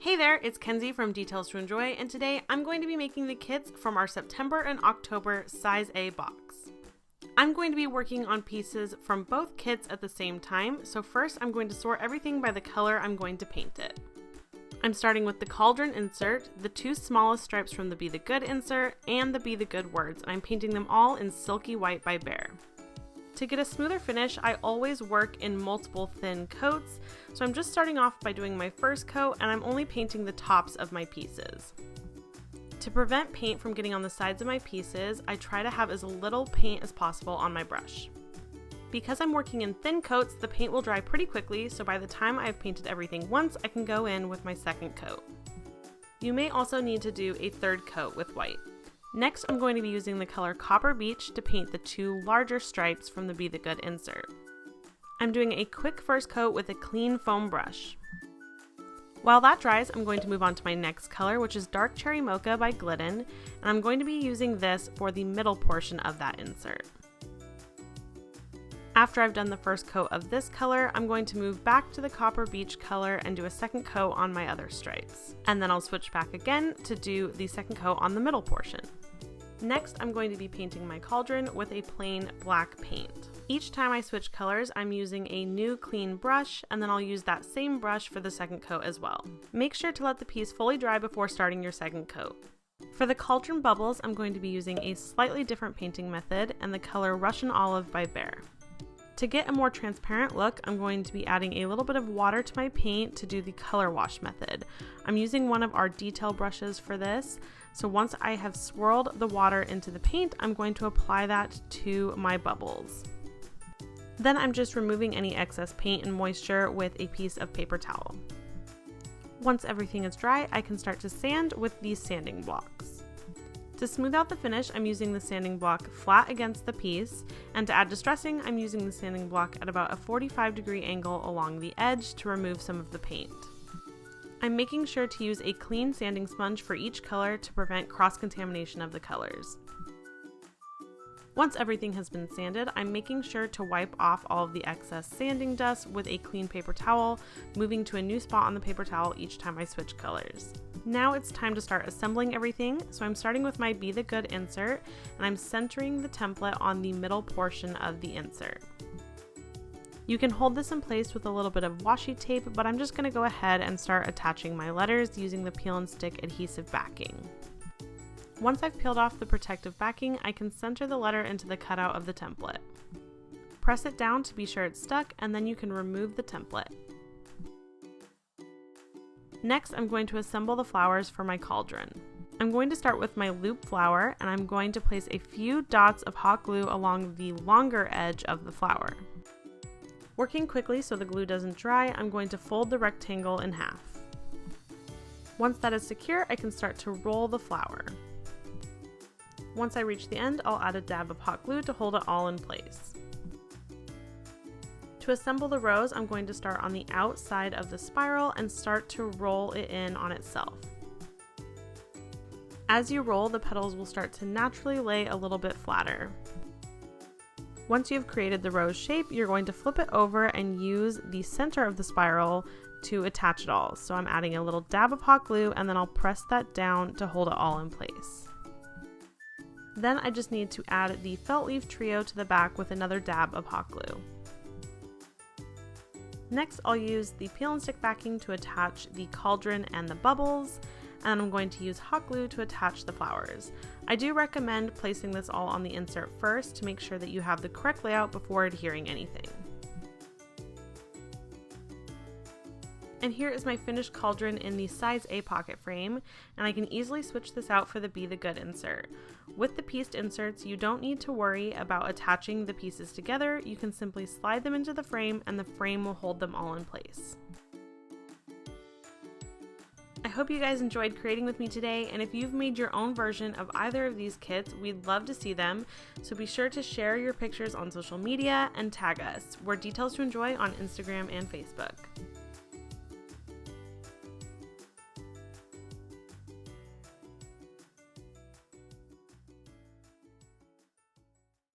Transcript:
Hey there, it's Kenzie from Details to Enjoy, and today I'm going to be making the kits from our September and October size A box. I'm going to be working on pieces from both kits at the same time, so first I'm going to sort everything by the color I'm going to paint it. I'm starting with the cauldron insert, the two smallest stripes from the Be the Good insert, and the Be the Good words, and I'm painting them all in Silky White by Behr. To get a smoother finish, I always work in multiple thin coats, so I'm just starting off by doing my first coat and I'm only painting the tops of my pieces. To prevent paint from getting on the sides of my pieces, I try to have as little paint as possible on my brush. Because I'm working in thin coats, the paint will dry pretty quickly, so by the time I've painted everything once, I can go in with my second coat. You may also need to do a third coat with white. Next, I'm going to be using the color Copper Beech to paint the two larger stripes from the Be the Good insert. I'm doing a quick first coat with a clean foam brush. While that dries, I'm going to move on to my next color, which is Dark Cherry Mocha by Glidden, and I'm going to be using this for the middle portion of that insert. After I've done the first coat of this color, I'm going to move back to the Copper Beech color and do a second coat on my other stripes. And then I'll switch back again to do the second coat on the middle portion. Next, I'm going to be painting my cauldron with a plain black paint. Each time I switch colors, I'm using a new clean brush, and then I'll use that same brush for the second coat as well. Make sure to let the piece fully dry before starting your second coat. For the cauldron bubbles, I'm going to be using a slightly different painting method and the color Russian Olive by Behr. To get a more transparent look, I'm going to be adding a little bit of water to my paint to do the color wash method. I'm using one of our detail brushes for this, so once I have swirled the water into the paint, I'm going to apply that to my bubbles. Then I'm just removing any excess paint and moisture with a piece of paper towel. Once everything is dry, I can start to sand with these sanding blocks. To smooth out the finish, I'm using the sanding block flat against the piece, and to add distressing, I'm using the sanding block at about a 45-degree angle along the edge to remove some of the paint. I'm making sure to use a clean sanding sponge for each color to prevent cross-contamination of the colors. Once everything has been sanded, I'm making sure to wipe off all of the excess sanding dust with a clean paper towel, moving to a new spot on the paper towel each time I switch colors. Now it's time to start assembling everything, so I'm starting with my Be the Good insert, and I'm centering the template on the middle portion of the insert. You can hold this in place with a little bit of washi tape, but I'm just going to go ahead and start attaching my letters using the peel and stick adhesive backing. Once I've peeled off the protective backing, I can center the letter into the cutout of the template. Press it down to be sure it's stuck, and then you can remove the template. Next, I'm going to assemble the flowers for my cauldron. I'm going to start with my loop flower, and I'm going to place a few dots of hot glue along the longer edge of the flower. Working quickly so the glue doesn't dry, I'm going to fold the rectangle in half. Once that is secure, I can start to roll the flower. Once I reach the end, I'll add a dab of hot glue to hold it all in place. To assemble the rose, I'm going to start on the outside of the spiral and start to roll it in on itself. As you roll, the petals will start to naturally lay a little bit flatter. Once you've created the rose shape, you're going to flip it over and use the center of the spiral to attach it all. So I'm adding a little dab of hot glue, and then I'll press that down to hold it all in place. Then I just need to add the felt leaf trio to the back with another dab of hot glue. Next, I'll use the peel and stick backing to attach the cauldron and the bubbles, and I'm going to use hot glue to attach the flowers. I do recommend placing this all on the insert first to make sure that you have the correct layout before adhering anything. And here is my finished cauldron in the size A pocket frame, and I can easily switch this out for the Be the Good insert. With the pieced inserts, you don't need to worry about attaching the pieces together. You can simply slide them into the frame and the frame will hold them all in place. I hope you guys enjoyed creating with me today, and if you've made your own version of either of these kits, we'd love to see them, so be sure to share your pictures on social media and tag us. We're Details to Enjoy on Instagram and Facebook.